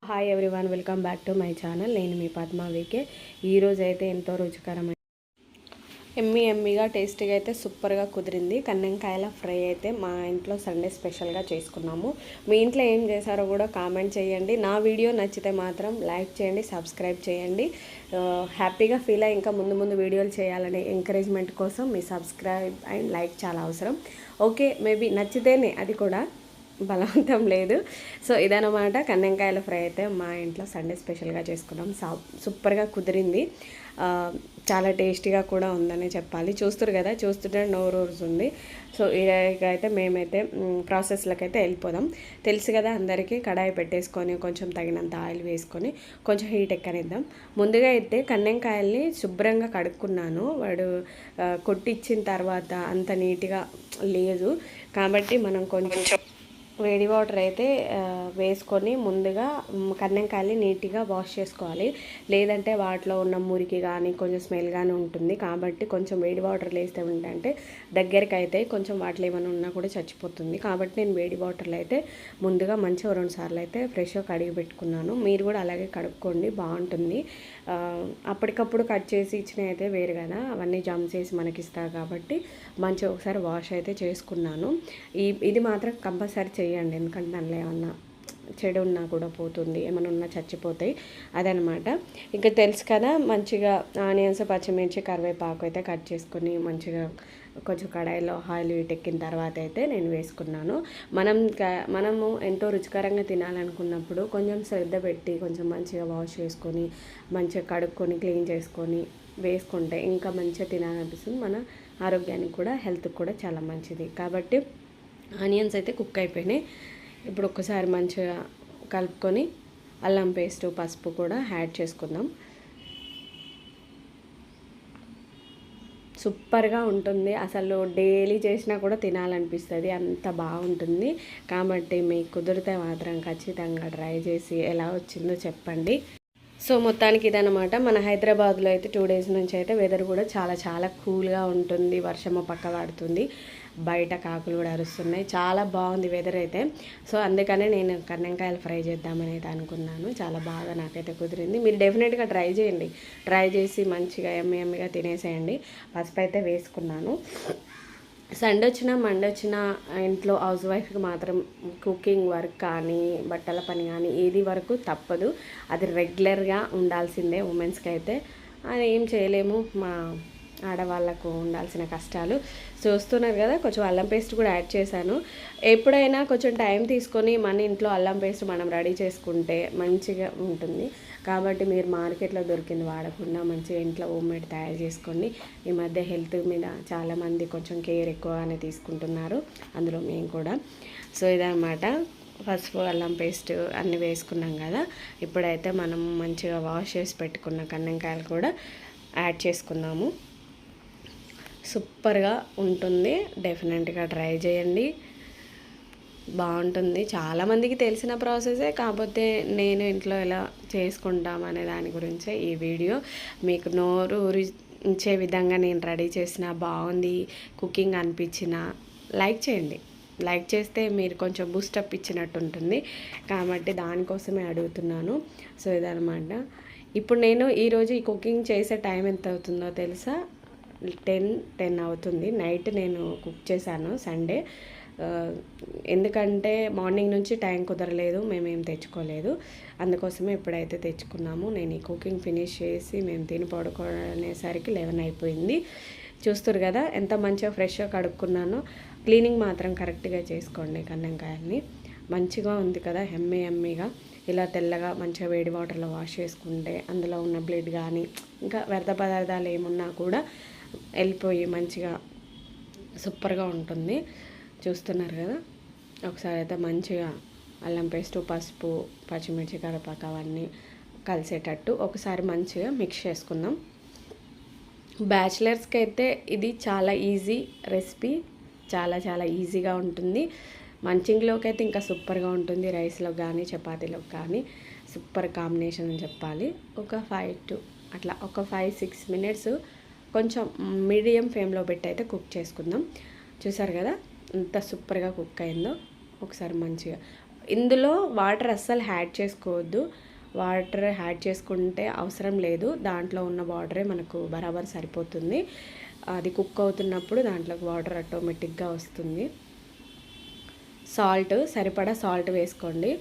Hi everyone, welcome back to my channel. నేను మీ పద్మావికే. ఈరోజు అయితే ఎంతో రుచికరమైన ఎమ్మీగా టేస్టీగా అయితే సూపర్గా కుదిరింది కన్నెంకాయల ఫ్రై అయితే మా ఇంట్లో సండే స్పెషల్గా చేసుకున్నాము. మీ ఇంట్లో ఏం చేశారో కూడా కామెంట్ చేయండి. నా వీడియో నచ్చితే మాత్రం లైక్ చేయండి, సబ్స్క్రైబ్ చేయండి. హ్యాపీగా ఫీల్ అయ్యి ఇంకా ముందు వీడియోలు చేయాలనే ఎంకరేజ్మెంట్ కోసం మీ సబ్స్క్రైబ్ అండ్ లైక్ చాలా అవసరం. ఓకే, మేబీ నచ్చితేనే, అది కూడా బలవంతం లేదు. సో ఇదనమాట కన్నెంకాయల ఫ్రై అయితే మా ఇంట్లో సండే స్పెషల్గా చేసుకున్నాం. సూపర్గా కుదిరింది, చాలా టేస్టీగా కూడా ఉందని చెప్పాలి. చూస్తారు కదా, చూస్తుంటే నోరు ఊరుతుంది. సో ఇదైతే మేమైతే ప్రాసెస్లోకి అయితే వెళ్ళిపోదాం. తెలుసు కదా అందరికీ, కడాయి పెట్టేసుకొని కొంచెం తగినంత ఆయిల్ వేసుకొని కొంచెం హీట్ ఎక్కనిద్దాం. ముందుగా అయితే కన్నెంకాయల్ని శుభ్రంగా కడుక్కున్నాను. వాడు కొట్టిచ్చిన తర్వాత అంత నీట్గా లేదు కాబట్టి మనం కొంచెం వేడి వాటర్ అయితే వేసుకొని ముందుగా కన్నెంకాయని నీట్గా వాష్ చేసుకోవాలి. లేదంటే వాటిలో ఉన్న మురికి కానీ కొంచెం స్మెల్ కానీ ఉంటుంది. కాబట్టి కొంచెం వేడి వాటర్ వేస్తే ఏంటంటే దగ్గరికి అయితే కొంచెం వాటిలో ఏమైనా ఉన్నా కూడా చచ్చిపోతుంది. కాబట్టి నేను వేడి వాటర్లో అయితే ముందుగా మంచిగా 2 సార్లు అయితే ఫ్రెష్గా కడిగి పెట్టుకున్నాను. మీరు కూడా అలాగే కడుక్కోండి, బాగుంటుంది. అప్పటికప్పుడు కట్ చేసి ఇచ్చినవి అయితే వేరు కదా, అవన్నీ జమ్ చేసి మనకి ఇస్తారు కాబట్టి మంచిగా ఒకసారి వాష్ అయితే చేసుకున్నాను. ఇది మాత్రం కంపల్సరీ చేయండి, ఎందుకంటే దానిలో ఏమన్నా చెడు ఉన్నా కూడా పోతుంది, ఏమైనా ఉన్నా చచ్చిపోతాయి. అదనమాట. ఇంకా తెలుసు కదా, మంచిగా ఆనియన్స్, పచ్చిమిర్చి, కరివేపాకు అయితే కట్ చేసుకొని మంచిగా కొంచెం కడాయిలో ఆయిల్ వీటెక్కిన తర్వాత అయితే నేను వేసుకున్నాను. మనము ఎంతో రుచికరంగా తినాలనుకున్నప్పుడు కొంచెం శ్రద్ధ పెట్టి కొంచెం మంచిగా వాష్ చేసుకొని మంచిగా కడుక్కొని క్లీన్ చేసుకొని వేసుకుంటే ఇంకా మంచిగా తినాలనిపిస్తుంది. మన ఆరోగ్యానికి కూడా, హెల్త్కి కూడా చాలా మంచిది. కాబట్టి ఆనియన్స్ అయితే కుక్ అయిపోయినాయి. ఇప్పుడు ఒక్కసారి మంచిగా కలుపుకొని అల్లం పేస్టు, పసుపు కూడా యాడ్ చేసుకుందాం. సూపర్గా ఉంటుంది, అసలు డైలీ చేసినా కూడా తినాలనిపిస్తుంది, అంత బాగుంటుంది. కాబట్టి మీకు కుదిరితే మాత్రం ఖచ్చితంగా ట్రై చేసి ఎలా వచ్చిందో చెప్పండి. సో మొత్తానికి ఇదనమాట. మన హైదరాబాద్లో అయితే 2 డేస్ నుంచి అయితే వెదర్ కూడా చాలా కూల్గా ఉంటుంది. వర్షము పక్క పడుతుంది, బయట కాకులు కూడా అరుస్తున్నాయి. చాలా బాగుంది వెదర్ అయితే. సో అందుకనే నేను కన్నెంకాయలు ఫ్రై చేద్దామని అయితే అనుకున్నాను. చాలా బాగా నాకైతే కుదిరింది. మీరు డెఫినెట్గా ట్రై చేయండి. ట్రై చేసి మంచిగా ఎమ్మగా తినేసేయండి. పసుపు అయితే వేసుకున్నాను. సండే వచ్చినా మండే వచ్చినా ఇంట్లో హౌస్ వైఫ్కి మాత్రం కుకింగ్ వర్క్ కానీ బట్టల పని కానీ ఏది వరకు తప్పదు. అది రెగ్యులర్గా ఉండాల్సిందే. ఉమెన్స్కి అయితే అది ఏం చేయలేము, మా ఆడవాళ్ళకు ఉండాల్సిన కష్టాలు. చూస్తున్నారు కదా, కొంచెం అల్లం పేస్ట్ కూడా యాడ్ చేశాను. ఎప్పుడైనా కొంచెం టైం తీసుకొని మన ఇంట్లో అల్లం పేస్ట్ మనం రెడీ చేసుకుంటే మంచిగా ఉంటుంది. కాబట్టి మీరు మార్కెట్లో దొరికింది వాడకుండా మంచిగా ఇంట్లో హోమ్మేడ్ తయారు చేసుకోండి. ఈ మధ్య హెల్త్ మీద చాలామంది కొంచెం కేర్ ఎక్కువగానే తీసుకుంటున్నారు, అందులో మేము కూడా. సో ఇదన్నమాట. పసుపు, అల్లం పేస్ట్ అన్నీ వేసుకున్నాం కదా. ఇప్పుడైతే మనం మంచిగా వాష్ చేసి పెట్టుకున్న కన్నెంకాయలు కూడా యాడ్ చేసుకుందాము. సూపర్గా ఉంటుంది, డెఫినెట్గా ట్రై చేయండి, బాగుంటుంది. చాలామందికి తెలిసిన ప్రాసెసే, కాకపోతే నేను ఇంట్లో ఎలా చేసుకుంటామనే దాని గురించే ఈ వీడియో. మీకు నోరు ఊరించే విధంగా నేను రెడీ చేసిన, బాగుంది కుకింగ్ అనిపించిన లైక్ చేయండి. లైక్ చేస్తే మీరు కొంచెం బూస్టప్ ఇచ్చినట్టు ఉంటుంది, కాబట్టి దానికోసమే అడుగుతున్నాను. సో ఇదనమాట. ఇప్పుడు నేను ఈరోజు ఈ కుకింగ్ చేసే టైం ఎంత అవుతుందో తెలుసా? 10 అవుతుంది. నైట్ నేను కుక్ చేశాను సండే. ఎందుకంటే మార్నింగ్ నుంచి టైం కుదరలేదు, మేమేం తెచ్చుకోలేదు. అందుకోసమే ఇప్పుడైతే తెచ్చుకున్నాము. నేను ఈ కుకింగ్ ఫినిష్ చేసి మేము తిని పడుకునేసరికి 11 అయిపోయింది. చూస్తారు కదా ఎంత మంచిగా ఫ్రెష్గా కడుక్కున్నానో. క్లీనింగ్ మాత్రం కరెక్ట్గా చేసుకోండి. కన్నెంకాయల్ని మంచిగా ఉంది కదా, ఎమ్మీగా ఇలా తెల్లగా మంచిగా వేడి వాటర్లో వాష్ చేసుకుంటే అందులో ఉన్న బ్లడ్ కానీ ఇంకా వ్యర్థ పదార్థాలు ఏమున్నా కూడా వెళ్ళిపోయి మంచిగా సూపర్గా ఉంటుంది. చూస్తున్నారు కదా, ఒకసారి అయితే మంచిగా అల్లం పేస్టు, పసుపు, పచ్చిమిర్చి, కరివేపాకు అవన్నీ కలిసేటట్టు ఒకసారి మంచిగా మిక్స్ చేసుకుందాం. బ్యాచిలర్స్కి అయితే ఇది చాలా ఈజీ రెసిపీ, చాలా ఈజీగా ఉంటుంది. మంచింగ్లోకి అయితే ఇంకా సూపర్గా ఉంటుంది. రైస్లో కానీ చపాతీలోకి కానీ సూపర్ కాంబినేషన్ అని చెప్పాలి. ఒక 5-6 మినిట్స్ కొంచెం మీడియం ఫ్లేమ్లో పెట్టి అయితే కుక్ చేసుకుందాం. చూసారు కదా ఎంత సూపర్గా కుక్ అయిందో. ఒకసారి మంచిగా ఇందులో వాటర్ అస్సలు యాడ్ చేసుకోవద్దు. వాటర్ యాడ్ చేసుకుంటే అవసరం లేదు, దాంట్లో ఉన్న వాటరే మనకు బరాబర్ సరిపోతుంది. అది కుక్ అవుతున్నప్పుడు దాంట్లోకి వాటర్ ఆటోమేటిక్గా వస్తుంది. సాల్ట్ సరిపడా సాల్ట్ వేసుకోండి.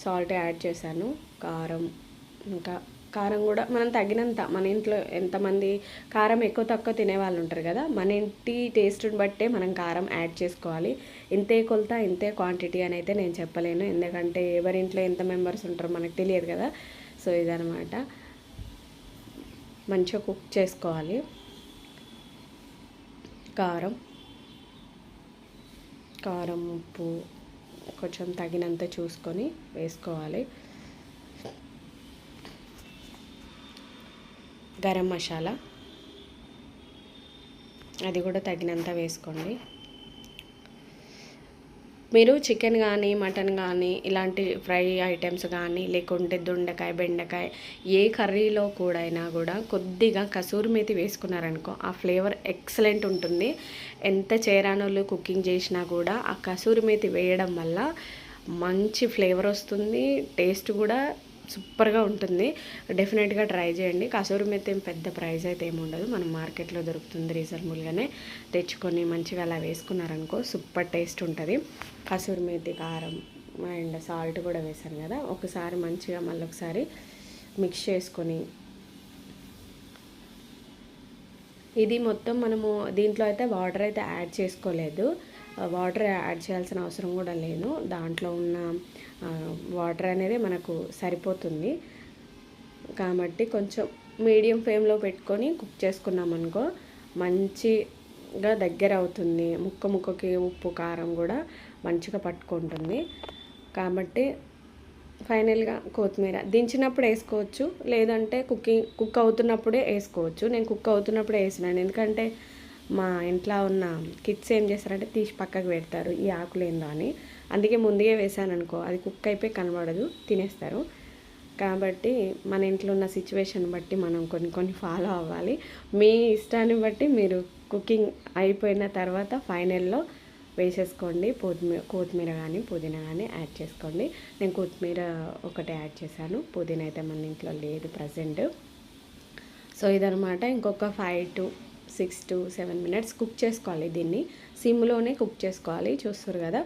సాల్ట్ యాడ్ చేశాను. కారం, ఇంకా కారం కూడా మనం తగినంత, మన ఇంట్లో ఎంతమంది కారం ఎక్కువ తక్కువ తినే వాళ్ళు ఉంటారు కదా, మన ఇంటి టేస్ట్ని బట్టే మనం కారం యాడ్ చేసుకోవాలి. ఇంతే కొలత ఇంతే క్వాంటిటీ అని అయితే నేను చెప్పలేను, ఎందుకంటే ఎవరి ఇంట్లో ఎంత మెంబర్స్ ఉంటారో మనకు తెలియదు కదా. సో ఇదనమాట, మంచిగా కుక్ చేసుకోవాలి. కారం ఉప్పు కొంచెం తగినంత చూసుకొని వేసుకోవాలి. గరం మసాలా అది కూడా తగినంత వేసుకోండి. మీరు చికెన్ కానీ మటన్ కానీ ఇలాంటి ఫ్రై ఐటమ్స్ కానీ లేకుంటే దొండకాయ బెండకాయ ఏ కర్రీలో కూడా కొద్దిగా కసూరి మేతి వేసుకున్నారనుకో ఆ ఫ్లేవర్ ఎక్సలెంట్ ఉంటుంది. ఎంత చేరానోళ్ళు కుకింగ్ చేసినా కూడా ఆ కసూరి మేతి వేయడం వల్ల మంచి ఫ్లేవర్ వస్తుంది, టేస్ట్ కూడా సూపర్గా ఉంటుంది. డెఫినెట్గా ట్రై చేయండి. కసూరి మేతి ఏం పెద్ద ప్రైస్ అయితే ఏమి ఉండదు, మనం మార్కెట్లో దొరుకుతుంది, రీజనబుల్గానే తెచ్చుకొని మంచిగా అలా వేసుకున్నారనుకో సూపర్ టేస్ట్ ఉంటుంది. కసూరి మేతి, కారం అండ్ సాల్ట్ కూడా వేసాను కదా, ఒకసారి మంచిగా మళ్ళీ ఒకసారి మిక్స్ చేసుకొని, ఇది మొత్తం మనము దీంట్లో అయితే వాటర్ అయితే యాడ్ చేసుకోలేదు, వాటర్ యాడ్ చేయాల్సిన అవసరం కూడా లేదు, దాంట్లో ఉన్న వాటర్ అనేది మనకు సరిపోతుంది. కాబట్టి కొంచెం మీడియం ఫ్లేమ్లో పెట్టుకొని కుక్ చేసుకున్నామనుకో మంచిగా దగ్గర అవుతుంది, ముక్కకి ఉప్పు కారం కూడా మంచిగా పట్టుకుంటుంది. కాబట్టి ఫైనల్గా కొత్తిమీర దించినప్పుడు వేసుకోవచ్చు, లేదంటే కుక్ అవుతున్నప్పుడే వేసుకోవచ్చు. నేను కుక్ అవుతున్నప్పుడే వేసినాను, ఎందుకంటే మా ఇంట్లో ఉన్న కిడ్స్ ఏం చేస్తారంటే తీసి పక్కకు పెడతారు ఈ ఆకులు ఏందో అని, అందుకే ముందుగా వేసాను అనుకో అది కుక్ అయిపోయి కనబడదు, తినేస్తారు. కాబట్టి మన ఇంట్లో ఉన్న సిచ్యువేషన్ బట్టి మనం కొన్ని ఫాలో అవ్వాలి. మీ ఇష్టాన్ని బట్టి మీరు కుకింగ్ అయిపోయిన తర్వాత ఫైనల్లో వేసేసుకోండి. కొత్తిమీర కానీ పుదీనా కానీ యాడ్ చేసుకోండి. నేను కొత్తిమీర ఒకటి యాడ్ చేశాను, పుదీనా అయితే మన ఇంట్లో లేదు ప్రజెంట్. సో ఇదనమాట, ఇంకొక 5 to 6 to 7 minutes కుక్ చేసుకోవాలి. దీన్ని సిమ్లోనే కుక్ చేసుకోవాలి. చూస్తారు కదా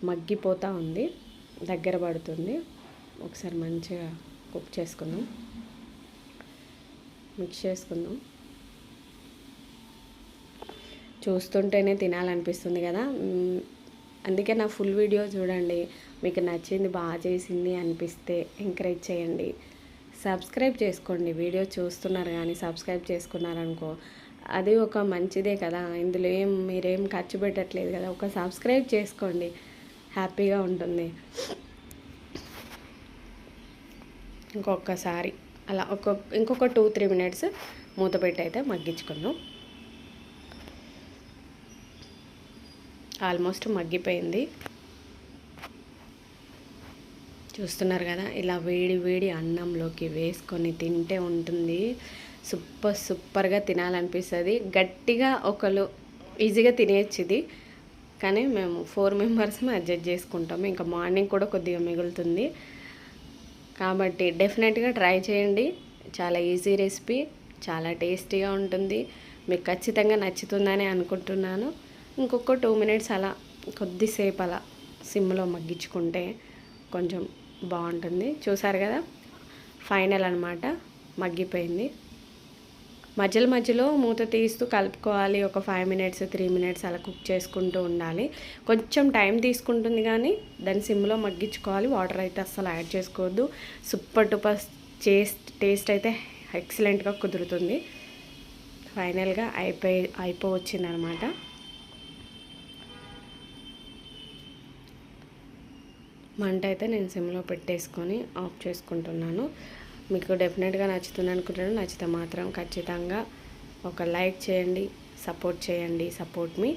మగ్గిపోతూ ఉంది, దగ్గర పడుతుంది. ఒకసారి మంచిగా కుక్ చేసుకుందాం, మిక్స్ చేసుకుందాం. చూస్తుంటేనే తినాలనిపిస్తుంది కదా, అందుకే నా ఫుల్ వీడియో చూడండి. మీకు నచ్చింది, బాగా చేసింది అనిపిస్తే ఎంకరేజ్ చేయండి, సబ్స్క్రైబ్ చేసుకోండి. వీడియో చూస్తున్నారు కానీ సబ్స్క్రైబ్ చేసుకున్నారనుకో అది ఒక మంచిదే కదా, ఇందులో మీరేం ఖర్చు పెట్టట్లేదు కదా, ఒక సబ్స్క్రైబ్ చేసుకోండి, హ్యాపీగా ఉంటుంది. ఇంకొకసారి అలా ఇంకొక 2-3 minutes మూత పెట్టి అయితే మగ్గించుకుందాం. ఆల్మోస్ట్ మగ్గిపోయింది, చూస్తున్నారు కదా. ఇలా వేడి అన్నంలోకి వేసుకొని తింటే ఉంటుంది సూపర్గా తినాలనిపిస్తుంది. గట్టిగా ఒకళ్ళు ఈజీగా తినేయచ్చు ఇది, కానీ మేము 4 members అడ్జస్ట్ చేసుకుంటాము, ఇంకా మార్నింగ్ కూడా కొద్దిగా మిగులుతుంది. కాబట్టి డెఫినెట్గా ట్రై చేయండి, చాలా ఈజీ రెసిపీ, చాలా టేస్టీగా ఉంటుంది. మీకు ఖచ్చితంగా నచ్చుతుందని అనుకుంటున్నాను. ఇంకొక 2 minutes అలా కొద్దిసేపు అలా సిమ్లో మగ్గించుకుంటే కొంచెం బాగుంటుంది. చూసారు కదా ఫైనల్ అనమాట, మగ్గిపోయింది. మధ్యలో మూత తీస్తూ కలుపుకోవాలి. ఒక 5 minutes 3 minutes అలా కుక్ చేసుకుంటూ ఉండాలి. కొంచెం టైం తీసుకుంటుంది కానీ దాన్ని సిమ్లో మగ్గించుకోవాలి. వాటర్ అయితే అస్సలు యాడ్ చేసుకోవద్దు. సూపర్ డూపర్ టేస్ట్ అయితే ఎక్సలెంట్గా కుదురుతుంది. ఫైనల్గా అయిపోవచ్చిందనమాట. మంట అయితే నేను సిమ్లో పెట్టేసుకొని ఆఫ్ చేసుకుంటున్నాను. మీకు డెఫినెట్గా నచ్చుతుంది అనుకుంటున్నాను. నచ్చితే మాత్రం ఖచ్చితంగా ఒక లైక్ చేయండి, సపోర్ట్ మీ.